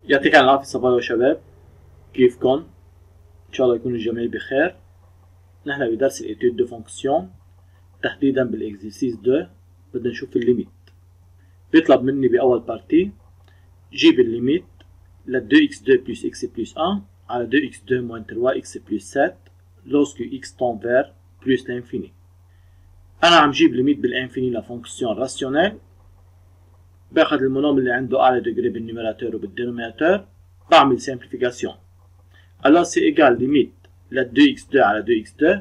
يعطيك العافية صبايا وشباب، كيفكن؟ إن شاء الله يكون الجميع بخير. نحن بدرس الإيتود دو فونكسيون، تحديدا بالإكزرسيس 2 بدنا نشوف الليميت. بيطلب مني بأول بارتي جيب الليميت ل 2x2 plus x plus 1 على 2x2 moins 3x plus 7 lorsque x tend vers plus l'infini. أنا عم جيب ليميت بالإنفيني لفونكسيون راسيونيل، باخد المونوم اللي عنده أعلى ديجري بالنيميراتور وبالدينوميناتور، بعمل سامبليفيكاسيون. Alors c'est égal limite ل 2x2 على 2x2،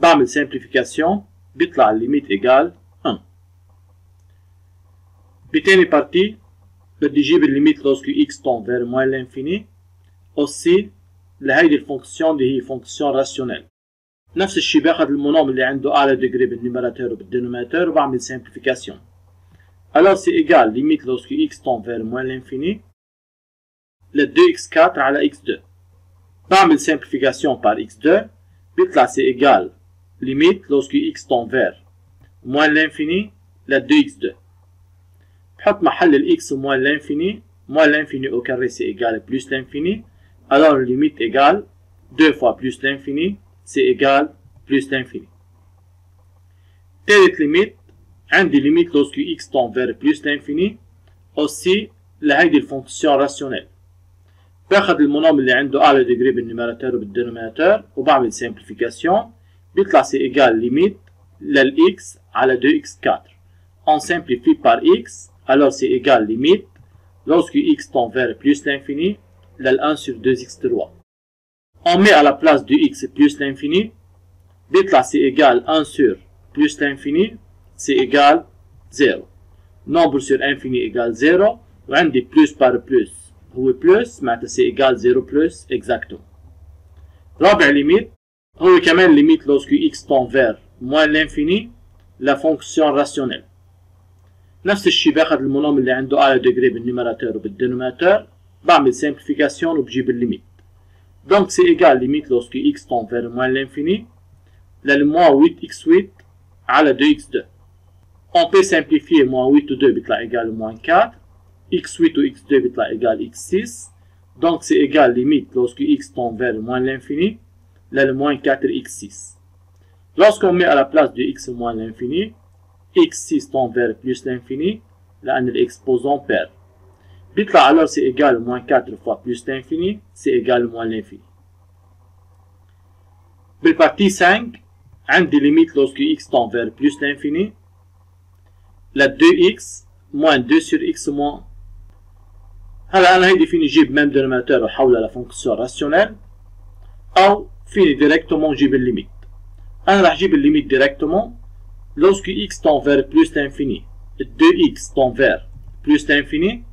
بعمل سامبليفيكاسيون بيطلع الليميت égal 1. بتاني بارتي بدي جيب الليميت lorsque x tend vers moins l'infini aussi لهيدي الفونكسيون اللي هي فونكسيون راسيونيل. نفس الشيء باخد المونوم اللي عنده أعلى ديجري بالنيميراتور وبالدينوميناتور وبعمل سامبليفيكاسيون. Alors c'est égal limite lorsque x tend vers moins l'infini le 2x4 على x2. بعمل simplification par x2 بيطلع c'est égal limite lorsque x tend vers moins l'infini le 2x2. بحط محل ال x moins l'infini au carré c'est égal plus l'infini. Alors limite égale 2 fois plus l'infini c'est égal plus l'infini. تالت limite عندي limite lorsque x tend vers plus l'infini aussi لهيدي الفونكسيون راسيونيل. باخد المونوم اللي عنده أعلى ديجري بالنيميراتور وبالدينوميناتور وبعمل سامبليفيكاسيون بيطلع سي إيجال ليميت للإكس على 2x4. On simplifie par x, alors c'est égal limite lorsque x tend vers plus l'infini lal 1 sur 2x3. On met à la place de x plus l'infini بيطلع c'est égal 1 sur plus l'infini c'est égal 0. Nombre sur infini égale 0 وعندي plus par plus هو plus معناتها c'est égal 0 plus exactement. رابع ليميت هو كمان ليميت lorsque x tend vers moins l'infini la fonction rationnelle. نفس الشيء باخد المونوم اللي عنده أعلى ديجري بالنيميراتور وبالدينوميناتور بعمل simplification وبجيب الليميت. Donc c'est égal limite lorsque x tend vers moins l'infini لل moins 8x8 على 2x2. On peut simplifier moins 8 و 2 بيطلع égal moins 4. x8 ou x2 بيطلع égal x6. Donc c'est égal limite lorsque x tend vers moins l'infini le moins 4x6. Lorsqu'on met à la place de x moins l'infini x6 tend vers plus l'infini لأن l'exposant perd. بيطلع alors c'est égal moins 4 fois plus l'infini c'est égal moins l'infini. بالبارتي 5 عندي limite lorsque x tend vers plus l'infini la 2x moins 2 sur x moins. هلا أنا هيدي فيني جيب même dénominateur وحولها لفونكسيون راسيونيل أو فيني ديريكتومون جيب الليميت. أنا رح جيب الليميت ديريكتومون lorsque x tend vers plus l'infini 2x tend vers plus l'infini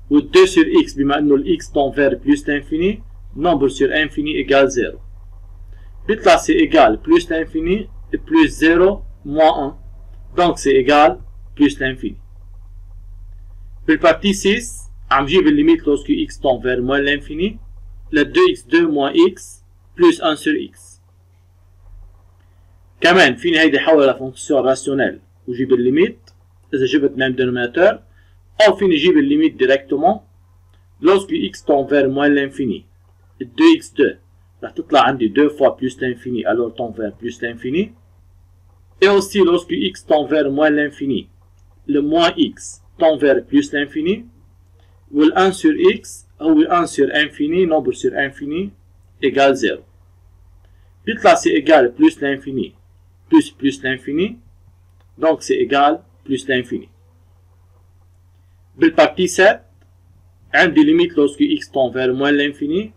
و 2 sur x بما إنه ال x tend vers plus l'infini nombre sur infini égale 0. بيطلع c'est égal plus l'infini plus 0 moins 1. Donc c'est égal plus l'infini. بالبارتي 6 عم جيب الليميت lorsque x tend vers moins l'infini le 2x2 moins x plus 1 sur x. كمان فيني هيدي حولها لفونكسيون راسيونيل وجيب الليميت إذا جبت même dénominateur أو فيني جيب الليميت directement lorsque x tend vers moins l'infini 2x2 رح تطلع عندي 2 fois plus l'infini alors tend vers plus l'infini. Et aussi lorsque x tend vers moins l'infini le moins x tend vers plus l'infini و 1 sur x هو 1 sur infini nombre sur infini égale 0. بيطلع c'est égal plus l'infini plus l'infini donc c'est égal plus l'infini. بالبارتي 7 عندي limite lorsque x tend vers moins l'infini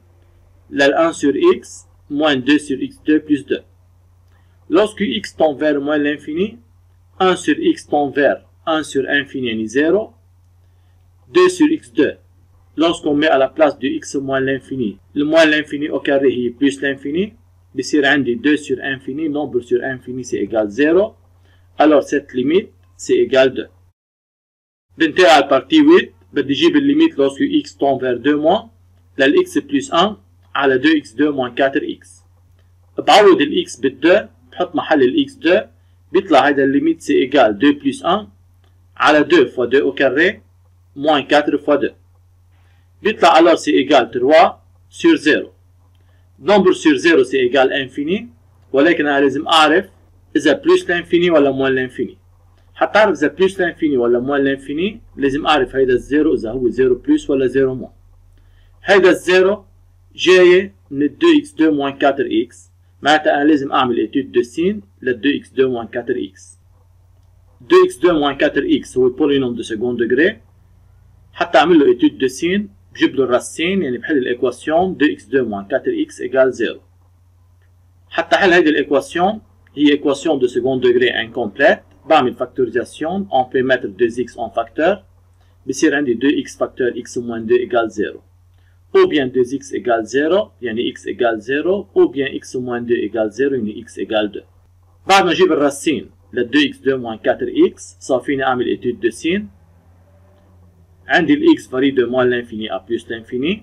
لل 1 sur x moins 2 sur x2 plus 2. Lorsque x tend vers moins l'infini 1 sur x tend vers 1 sur infini يعني 0 2 sur x2 lorsqu'on met à la place de x moins l'infini le moins l'infini au carré هي plus l'infini بصير عندي 2 sur infini nombre sur infini c'est égal 0. alors cette limite c'est égal 2. بنتهي على البارتي 8 بدي جيب الليميت lorsque x tend vers 2 moins لل x plus 1 على 2x2 moins 4x. بعوض ال x بال 2 بحط محل ال x 2 بيطلع هيدا الليميت c'est égal 2 plus 1 على 2 fois 2 au carré moins 4 fois 2. بيطلع alors c'est égal 3 sur 0. نمبر sur 0 c'est égal infini، ولكن أنا لازم أعرف إذا بلس لانفيني ولا موان لانفيني. حتى أعرف إذا بلس لانفيني ولا موان لانفيني لازم أعرف هيدا الزيرو إذا هو 0 بلس ولا 0 موان. هيدا الزيرو جاية من 2x2 moins 4x، معناتها أنا لازم أعمل إيتود دو سين ل 2x2 moins 4x. 2x2 moins 4x هو البولينوم دو سكوند دوغري. حتى أعمل له إيتود دو سين بجيب له الراسين، يعني بحل الإيكواسيون 2x2 moins 4x égale 0. حتى حل هيدي الإيكواسيون هي إيكواسيون دو سكوند دوغري انكومبليت، بعمل فاكتوريزاسيون on peut mettre 2x en facteur، بصير عندي 2x facteur x moins 2 égale 0. ou bien 2x égale 0 يعني x égale 0، ou bien x moins 2 égale 0 يعني x égale 2. بعد ما اجيب الراسين ل 2x2 moins 4x صار فيني اعمل étude de سين. عندي ال x varie de moins l'infini à plus l'infini.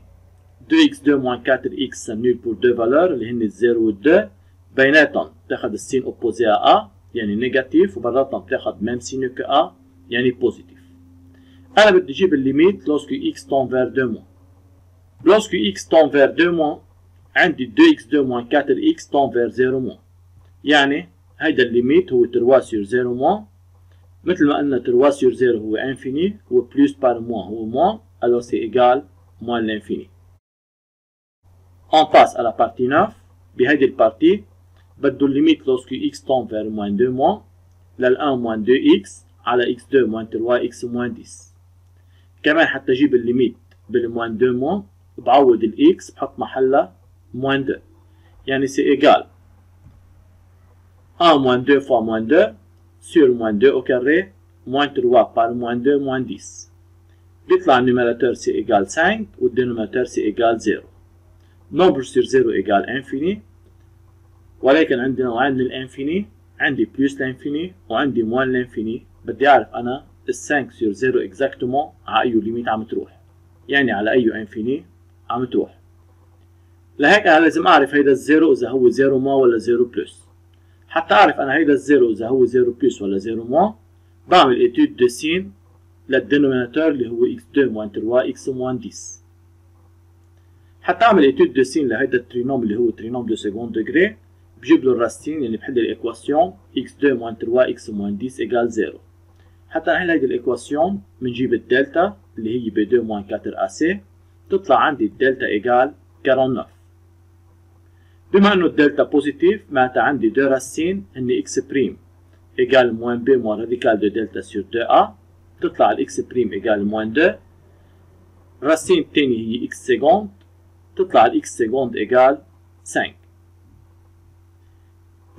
2x2 moins 4x s'annule pour deux valeurs اللي هن 0 و 2، بيناتهم بتاخد السين opposé à a يعني نيجاتيف، وبراتهم بتاخد même signe que a يعني بوزيتيف. انا بدي اجيب الليميت lorsque x tend vers 2 moins. Lorsque x tend vers 2 moins عندي 2x2 moins 4x tend vers 0 moins، يعني هيدا الليميت هو 3 sur 0 moins. مثل ما قلنا 3 sur 0 هو infini، هو plus par moins هو moins، alors c'est égal moins l'infini. On passe à la partie 9. بهيدي البارتي بدو الليميت lorsque x tend vers moins 2 moins لل 1 moins 2x على x2 moins 3x moins 10. كمان حتى اجيب الليميت بالموان 2 moins بعوض الاكس بحط محلها موان 2، يعني سي ايجال 1 moins 2 fois moins 2 sur moins 2 au carré moins 3 par moins 2 moins 10. بيطلع النيميراتور سي ايجال 5 والدينوميناتور سي ايجال 0. نمبر sur 0 ايجال انفيني، ولكن عندي نوعين من الانفيني، عندي بلس الانفيني وعندي موان الانفيني. بدي اعرف انا ال 5 sur 0 اكزاكتومون على اي ليميت عم تروح، يعني على اي انفيني عم تروح. لهيك انا لازم اعرف هيدا الزيرو اذا هو 0 ما ولا 0 بلس. حتى اعرف انا هيدا الزيرو اذا هو 0 بلس ولا 0 ما بعمل ايتود دو سين للدينوميناتور اللي هو x2 moins 3x moins 10. حتى اعمل ايتود دو سين لهيدا الترينوم اللي هو ترينوم دو سكوند دوغري بجيب له الراسين، يعني بحل الايكواسيون x2 moins 3x moins 10 égale 0. حتى نحل هيدي الايكواسيون بنجيب الدلتا اللي هي ب 2 moins 4 ac، تطلع عندي الدلتا ايجال 49. بما انه الدلتا بوزيتيف معناتها عندي دو راسين هن اكس بريم ايجال موان بي موان راديكال دو دلتا سور 2 ا، تطلع الاكس بريم ايجال موان 2. الراسين الثاني هي اكس سيكوند، تطلع الاكس سيكوند ايجال 5.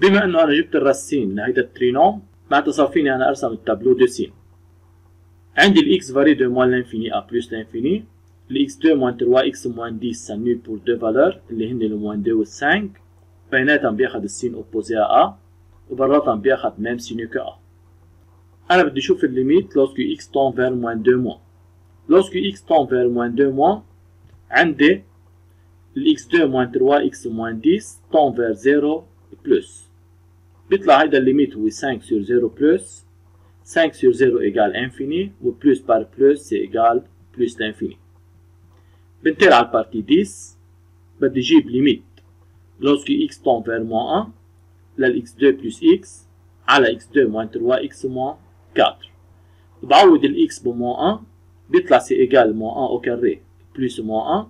بما انه انا جبت الراسين لهيدا الترينوم معناتها صار فيني انا ارسم التابلو دو سين. عندي الاكس فاري دو موان لانفيني ا بلس لانفيني، الاكس 2 moins 3x moins 10 s'annule pour deux valeurs اللي هن الموان 2 وال 5، بيناتهم بياخد السين اوبوزي ا a وبراتهم بياخد ميم سينو كو ا. انا بدي اشوف الليميت lorsque x tend vers moins 2 moins. lorsque x tend vers moins 2 moins عندي الاكس 2 moins 3x moins 10 tend vers 0 plus. بيطلع هيدا الليميت هو 5 sur 0 plus. 5 sur 0 égale infini و plus par plus c'est égal plus l'infini. بنتقل على البارتي 10. بدي اجيب ليميت lorsque x tend vers moins 1 لل x2 plus x على x2 moins 3x moins 4. بعوض ال x ب moins 1 بيطلع سي ايجال moins 1 au carré plus moins 1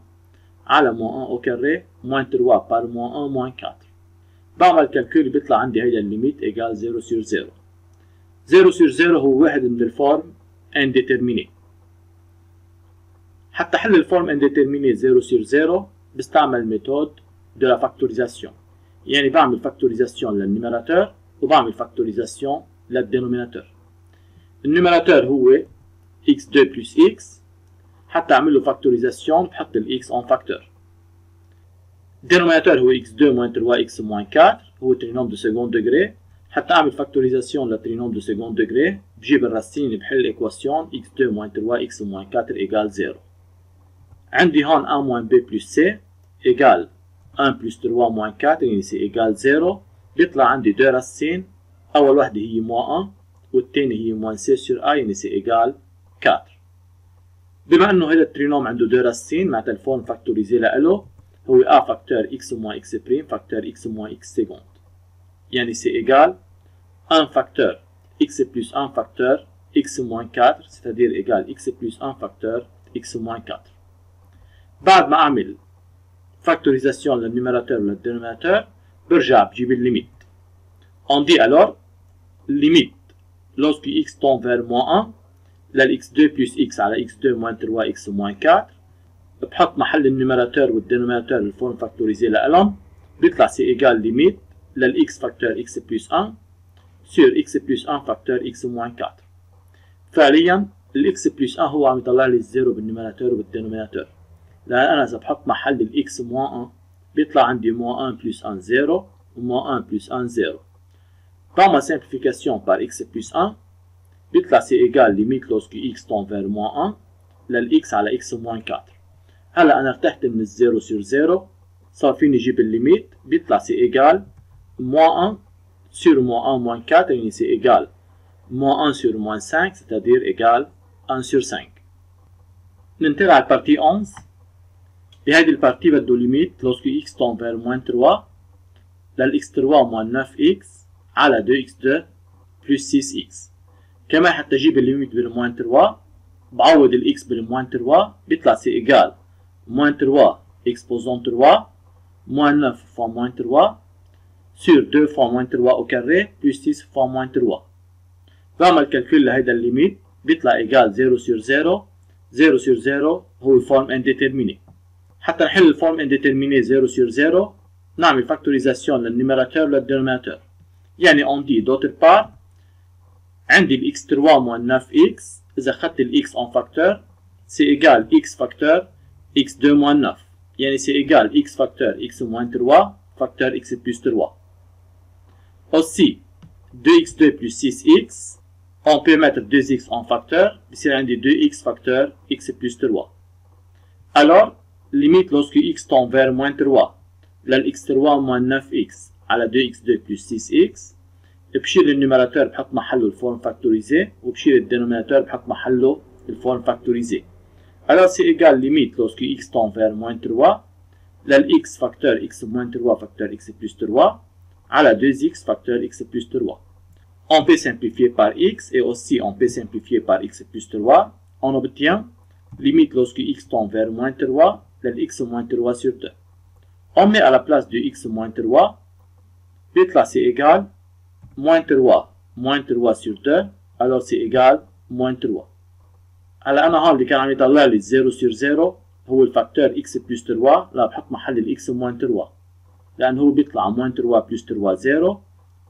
على moins 1 au carré moins 3 par moins 1 moins 4. بعمل كالكول بيطلع عندي هيدا الليميت ايجال 0 sur 0. 0 sur 0 هو واحد من الفورم indéterminé. حتى حل الفورم indéterminé 0 sur 0 بستعمل ميثود de la factorisation، يعني بعمل فاكتوريزاسيون للنيميراتور وبعمل فاكتوريزاسيون للدينوميناتور. النيميراتور هو x2 plus x، حتى اعمل له فاكتوريزاسيون بحط ال x en facteur. الدينوميناتور هو x2 moins 3x moins 4 هو ترينوم دو سكوند دوغري، حتى اعمل فاكتوريزاسيون للترينوم دو سكوند دوغري بجيب الراسين بحل الايكواسيون x2 moins 3x moins 4 égale 0. عندي هون 1 moins b plus c égale 1 plus 3 moins 4 يعني سي égale 0. بيطلع عندي دو راسين، أول وحدة هي moins 1 والتانية هي moins c sur a يعني سي égale 4. بما انه هذا الترينوم عنده دو راسين معناتها الفورم فاكتوريزي له هو a فاكتور x moins x prime فاكتور x moins x seconde. يعني c'est égal 1 facteur x plus 1 facteur x moins 4 c'est-à-dire égal x plus 1 facteur x moins 4. بعد ما اعمل فاكتوريزاسيون للنيميراتور وللدينوميناتور برجع بجيب الليميت. On dit alors limite lorsque x tend vers moins 1 للx2 plus x على x2 moins 3x moins 4 بحط محل النيميراتور والدينوميناتور الفورم فاكتوريزي لهم بيطلع سي ايجال ليميت للx فاكتور x plus 1 sur x plus 1 فاكتور x moins 4. فعليا الx plus 1 هو عم يطلع لي الزيرو بالنيميراتور وبالدينوميناتور، لان انا اذا بحط محل الx moins 1 بيطلع عندي moins 1 plus 1 0 و moins 1 plus 1 0. Dans ma simplification par x plus 1 بيطلع سي ايجال ليميت lorsque x tend vers moins 1 للx على x moins 4. هلا انا ارتحت من الزيرو sur 0 صار فيني اجيب الليميت بيطلع سي ايجال moins 1 sur moins 1 moins 4 يعني سي ايجال moins 1 sur moins 5 c'est-à-dire égal 1 sur 5. ننتقل على البارتي 11. بهذه البارتي بده ليميت lorsque x tend vers moins 3 للx3 moins 9x على 2x2 plus 6x. كمان حتى اجيب الليميت بالموان 3 بعوض الاكس بالموان 3 بيطلع سي ايجال موان 3 اكسبوزون 3 موان 9 فوا موان 3 sur 2 فوا موان 3 au carré plus 6 فوا موان 3. بعمل كالكول لهيدا الليميت بيطلع ايجال 0 sur 0 0 sur 0 هو فورم انديترميني. حتى نحل الفورم انديترميني 0 sur 0 نعمل فاكتوريزاسيون للنيميراتور وللدينوميناتور. يعني on dit d'autre part عندي ال x3 moins 9x إذا أخذت ال x en facteur c'est égal x facteur x2 moins 9 يعني c'est égal x facteur x moins 3 facteur x plus 3. Aussi 2x2 plus 6x on peut mettre 2x en facteur بصير عندي 2x facteur x plus 3. Alors limite lorsque x tend vers moins 3 لل x3 moins 9x على 2x2 plus 6x بشيل النيميراتور بحط محله الفورم فاكتوريزي وبشيل الدينوميناتور بحط محله الفورم فاكتوريزي. Alors c'est égal limite lorsque x tend vers moins 3 للx facteur x moins 3 facteur x plus 3 على 2x facteur x plus 3. On peut simplifier par x et aussi on peut simplifier par x plus 3. On obtient limite lorsque x tend vers moins 3 للx moins 3 sur 2. On met à la place de x moins 3 بيطلع c'est égal moins 3 sur 2 alors c'est égal moins 3. هلا انا هون اللي كان عم يطلع لي 0 sur 0 هو الفاكتور x plus 3 لا بحط محل ال x moins 3 لان هو بيطلع moins 3 plus 3 0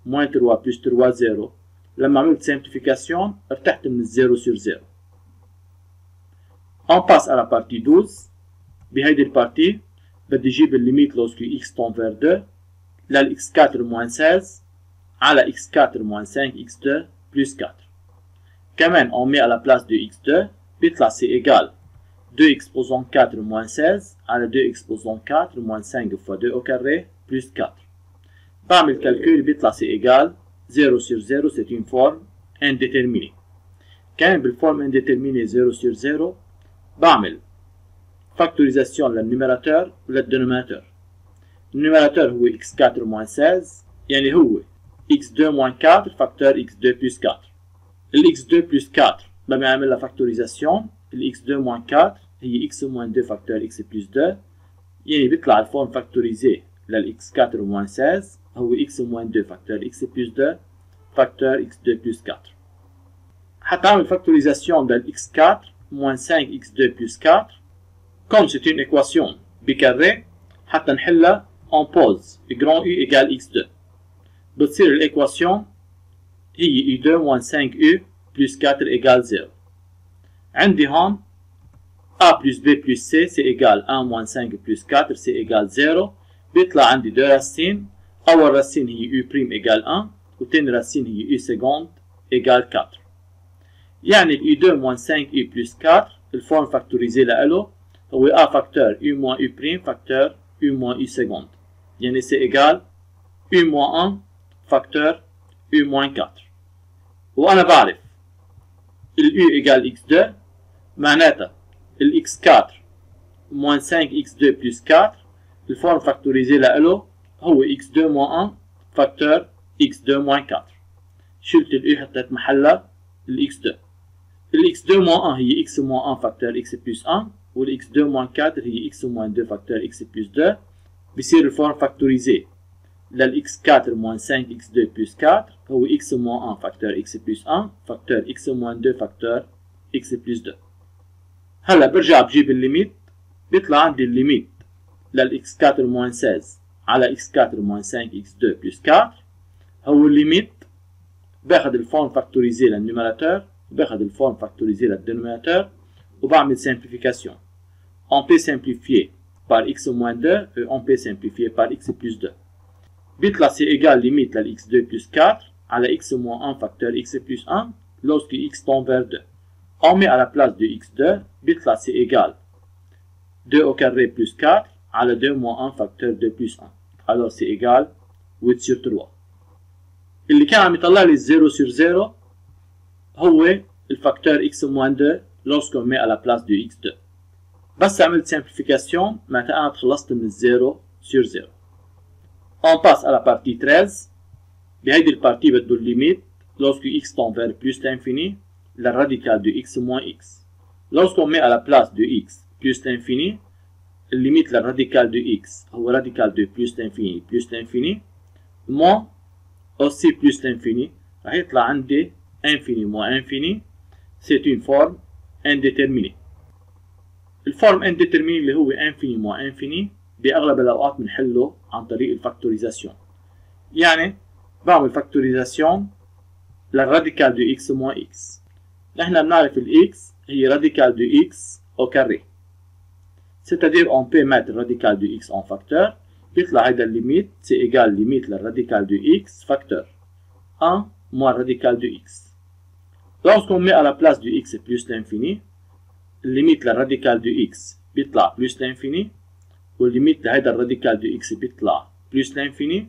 moins 3 plus 3 0. لما عملت simplification ارتحت من 0 sur 0. On passe à la partie 12. بهيدي البارتي بدي اجيب الليميت lorsque x tend vers 2 لل x4 moins 16 على x4 moins 5x2 plus 4. كمان on met à la place de x2 بيطلع c'est égal 2 exposant 4 moins 16 على 2 exposant 4 moins 5 fois 2 au carré plus 4. بعمل calcul بيطلع c'est égal 0 sur 0 c'est une forme indéterminée. كان بالforme indéterminée 0 sur 0 بعمل factorisation للنيميراتور وللدينوميناتور. النيميراتور هو x4 moins 16 يعني هو x2 moins 4 facteur x2 plus 4. ال x2 plus 4 بما يعمل لها factorisation ال x2 moins 4 هي x moins 2 facteur x plus 2 يعني بيطلع الفورم فاكتوريزي لل x4 moins 16 هو x moins 2 facteur x plus 2 facteur x2 plus 4. حتى أعمل factorisation لل x4 moins 5 x2 plus 4 comme c'est une équation بكاري حتى نحلها on pose grand U égale x2 بتصير الإيكواسيون هي U2 moins 5U plus 4 égale 0. عندي هون A plus B plus C c'est égal 1 moins 5 plus 4 c'est égal 0. بيطلع عندي دو راسين. أول راسين هي U prime égale 1 وتاني راسين هي U seconde égale 4. يعني ال U2 moins 5U plus 4 الفورم فاكتوريزي لإله هو A facteur U moins U prime facteur U moins U seconde. يعني c'est égal U moins 1 facteur U moins 4. وأنا بعرف ال U égale x2 معناتها x4 moins 5x2 plus 4 الفورم فاكتوريزي له هو x2 moins 1 فاكتور x2 moins 4 شلت ال حطيت محلها ال x2 ال x2 moins 1 هي x moins 1 فاكتور x plus 1 وال x2 moins 4 هي x moins 2 فاكتور x plus 2 بصير الفورم فاكتوريزي لل x4 moins 5x2 plus 4 هو x moins 1 فاكتور x plus 1 فاكتور x moins 2 فاكتور x plus 2 هلا برجع بجيب الليميت بيطلع عندي الليميت لل x4 moins 16 على x4 moins 5x2 plus 4 هو الليميت باخد الفورم فاكتوريزي للنيوميراتور وباخد الفورم فاكتوريزي للدينوميناتور وبعمل simplification. On peut simplifier par x moins 2 et on peut simplifier par x plus 2. بيطلع c'est égal limite لل x2 plus 4 على x moins 1 facteur x plus 1 lorsque x tend vers 2. On met à la place de x2 بيطلع c'est égal 2 au carré plus 4 على 2 moins 1 facteur 2 plus 1. Alors c'est égal 8 sur 3. اللي كان عم يطلع لي 0 sur 0 هو الفاكتور x moins 2 lorsqu'on met à la place de x2. بس عملت simplification معناتها أنا تخلصت من 0 sur 0. On passe à la partie 13. بهيدي البارتي بده الليميت lorsque x tend vers plus l'infini la radicale de x moins x. Lorsqu'on met à la place de x plus l'infini limite la radicale de x هو radicale de plus l'infini plus l'infini moins aussi plus l'infini راح يطلع عندي infini moins infini. C'est une forme indéterminée. الفورم indéterminée اللي هو infini moins infini بأغلب الأوقات بنحله عن طريق الفاكتوريزاسيون. يعني بعمل فاكتوريزاسيون للراديكال دو x moins x. نحن بنعرف ال x هي راديكال دو x au carré. C'est-à-dire on peut mettre radical de x en facteur. بيطلع هيدا الليميت c'est égal limite للراديكال دو x facteur 1 moins radical de x. Lorsqu'on met à la place du x plus l'infini, limite la radicale de x بيطلع plus l'infini والليميت لهيدا الراديكال دو x بيطلع plus l'infini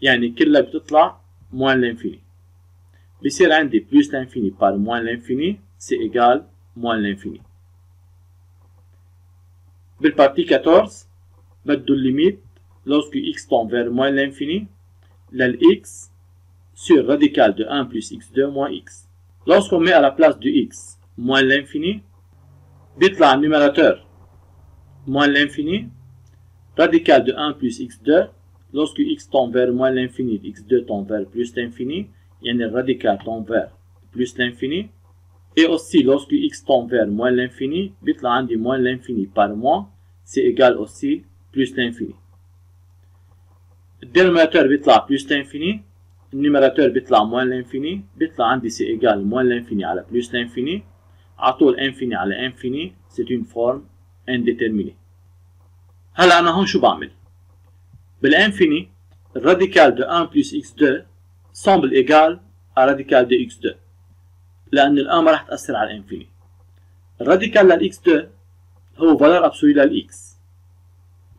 يعني كلها بتطلع moins l'infini. بصير عندي plus l'infini par moins l'infini c'est égal moins l'infini. بالبارتي 14 بده الليميت lorsque x tend vers moins l'infini لل x sur radical de 1 plus x2 moins x. Lorsqu'on met à la place du x moins l'infini بيطلع النيوميراتور moins l'infini radical de 1 plus x2 lorsque x tend vers moins l'infini x2 tend vers plus l'infini يعني الراديكال tend vers plus l'infini et aussi lorsque x tend vers moins l'infini بيطلع عندي moins l'infini par moins c'est égal aussi plus l'infini. الدينوميناتور بيطلع plus l'infini النيوميراتور بيطلع moins l'infini بيطلع عندي c'est égal moins l'infini على plus l'infini على طول infini على infini c'est une forme indéterminée. هلا أنا هون شو بعمل؟ بالانفيني الراديكال de 1 plus x2 semble égal à radical de x2 لأن ال 1 ما راح تأثر على الانفيني. الراديكال لل x2 هو valeur absolue لل x.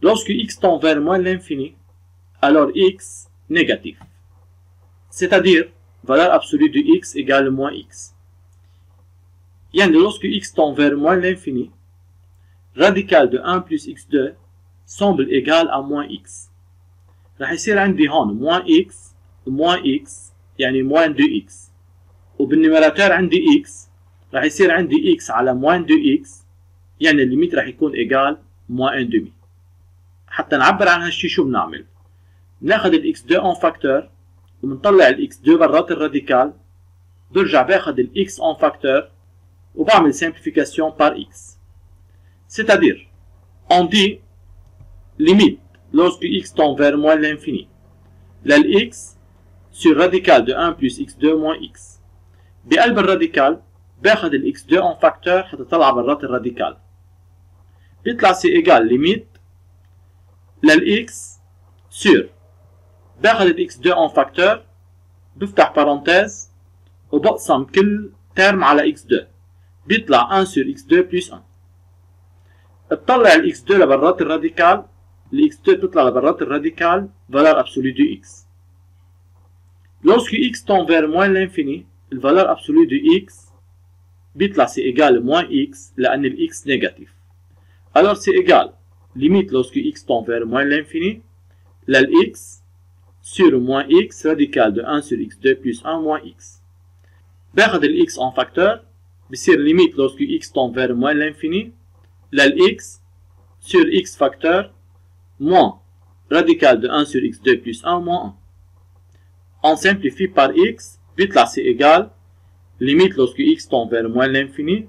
Lorsque x tend vers moins l'infini alors x négatif. C'est-à-dire valeur absolue de x égale moins x. يعني lorsque x tend vers moins l'infini radical de 1 plus x2 semble égal à moins x. راح يصير عندي هون moins x يعني moins 2x وبالنيوميراتور عندي x راح يصير عندي x على moins 2x يعني الليميت راح يكون égal moins 1/2. حتى نعبر عن هالشي شو بنعمل؟ بناخذ ال x2 en facteur وبنطلع ال x2 برات الراديكال برجع باخذ ال x en facteur وبعمل simplification par x. C'est-à-dire on dit limite lorsque x tend vers moins l'infini لل x sur radical de 1 plus x2 moins x. بقلب الراديكال باخذ ال x2 en facteur حتى طلع برات الراديكال بيطلع c'est égal limite لل x sur باخذ ال x2 en facteur بفتح parenthèse وبقسم كل terme على x2 بيطلع 1 sur x2 plus 1. بطلع ال x2 لبرات الراديكال ال x2 بتطلع لبرات الراديكال valeur absolue de x. Lorsque x tend vers moins l'infini الvaleur absolue de x بيطلع سي إيجال موان إكس لأن الإكس نيجاتيف. alors c'est égal limite lorsque x tend vers moins l'infini l'x sur moins x radical de 1 sur x2 plus 1 moins x. باخد الx en facteur بصير limite lorsque x tend vers moins l'infini l'x sur x facteur moins radical de 1 sur x2 plus 1 moins 1. On simplifie par x بيطلع c'est égal limite lorsque x tend vers moins l'infini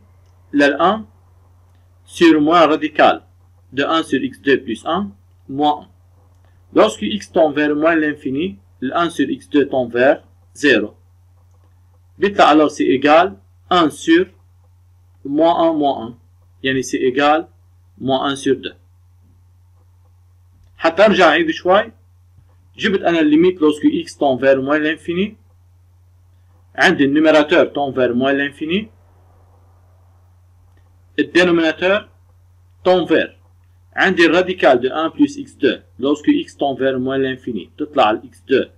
l1 sur moins radical de 1 sur x2 plus 1 moins 1. Lorsque x tend vers moins l'infini, le 1 sur x2 tend vers 0. بيطلع alors c'est égal 1 sur moins 1 moins 1. يعني c'est égal moins 1 sur 2. حتى ارجع اعيد شوي. جبت انا الليميت lorsque x tend vers moins l'infini. عندي النيميراتور tend vers moins l'infini. الدينوميناتور tend vers. عندي الراديكال de 1 plus x2 lorsque x tend vers moins l'infini تطلع ال x2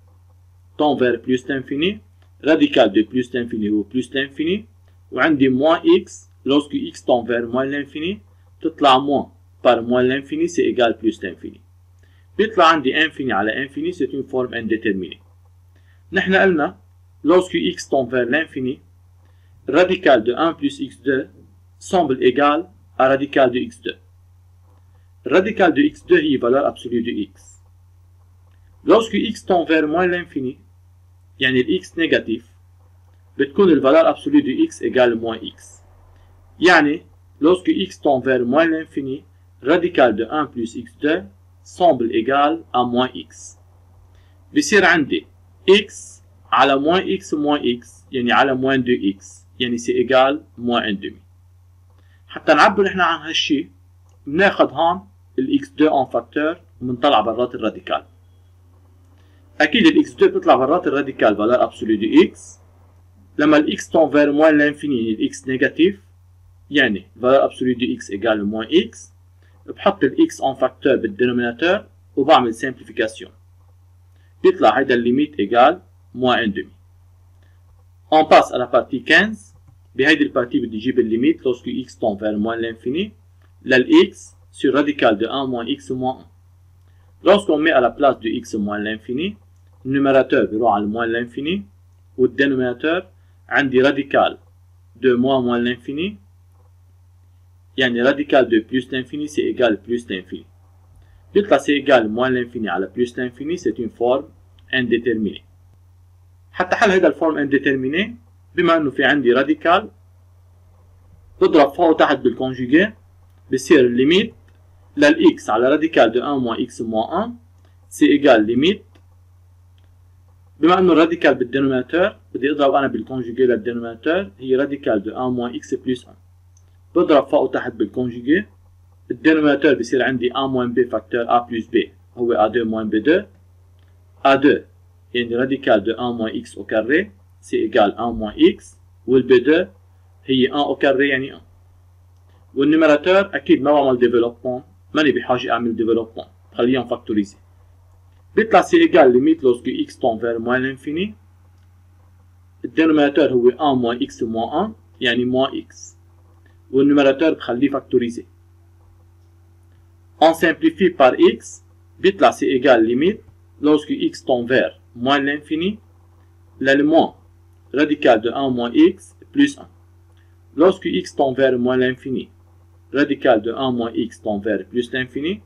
tend vers plus l'infini radical de plus l'infini هو plus l'infini وعندي moins x lorsque x tend vers moins l'infini تطلع moins par moins l'infini c'est égal plus l'infini. بيطلع عندي infini على infini c'est une forme indéterminée. نحن قلنا lorsque x tend vers l'infini radical de 1 plus x2 semble égal à radical de x2. Radical de x2 هي valeur absolue de x. Lorsque x tend vers moins l'infini يعني ال x négatif بتكون ال valeur absolue de x égale moins x. يعني lorsque x tend vers moins l'infini radical de 1 plus x2 semble égal à moins x. بصير عندي x على moins x moins x يعني على moins 2x يعني c'est égal moins 1 demi. حتى نعبر احنا عن هالشي بناخد هون ال x2 en facteur وبنطلع برات الراديكال. اكيد ال x2 بتطلع برات الراديكال valeur absolue de x. لما ال x tend vers moins l'infini ال x négatif يعني valeur absolue de x égale moins x. بحط ال x en facteur بالدينوميناتور وبعمل simplification. بيطلع هيدا الليميت égale moins 1 demi. On passe à la partie 15. بهيدي البارتي بدي اجيب الليميت lorsque x tend vers moins l'infini لل x sur radical de 1 moins x moins 1. Lorsqu'on met à la place de x moins l'infini, le numérateur بيروح على moins l'infini والدينوميناتور عندي radical de moins l'infini يعني radical de plus l'infini c'est égal plus l'infini. بيطلع c'est égal moins l'infini على plus l'infini c'est une forme indéterminée. حتى حل هيدا الفورم indéterminée بما انه في عندي راديكال بضرب فوق وتحت بالكونجوجي بصير الليميت للإكس على راديكال دو 1 موان إكس موان 1 سي إيجال ليميت. بما إنه الراديكال بالدينوميناتور بدي أضرب أنا بالكونجوجي للدينوميناتور هي راديكال دو 1 موان إكس بلس 1. بضرب فوق وتحت بالكونجوجي الدينوميناتور بصير عندي 1 موان بي فاكتور A بلس B هو A2 موان B2 A2 يعني راديكال دو 1 موان إكس أو كاري سي إيجال 1 موان إكس والB2 هي 1 أو كاري يعني 1. والنيميراتور أكيد ما بعمل ديفلوبمون ماني بحاجة أعمل ديفلوبمون خليهم فاكتوريزي. بيطلع سي إيجال ليميت لوسكو إكس تون فير موان لانفيني. الدينوميناتور هو 1 موان إكس موان 1 يعني موان إكس والنيميراتور بخليه فاكتوريزي. On simplifie par x بيطلع سي إيجال ليميت لوسكو إكس تون فير موان لانفيني للموان radical de 1 moins x plus 1. Lorsque x tend vers moins l'infini, radical de 1 moins x tend vers plus l'infini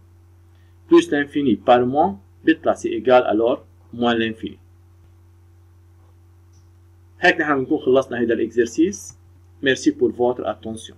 par moins, بيطلع c'est égal alors moins l'infini. هيك نحن بنكون خلصنا هيدا الإكزرسيس. Merci pour votre attention.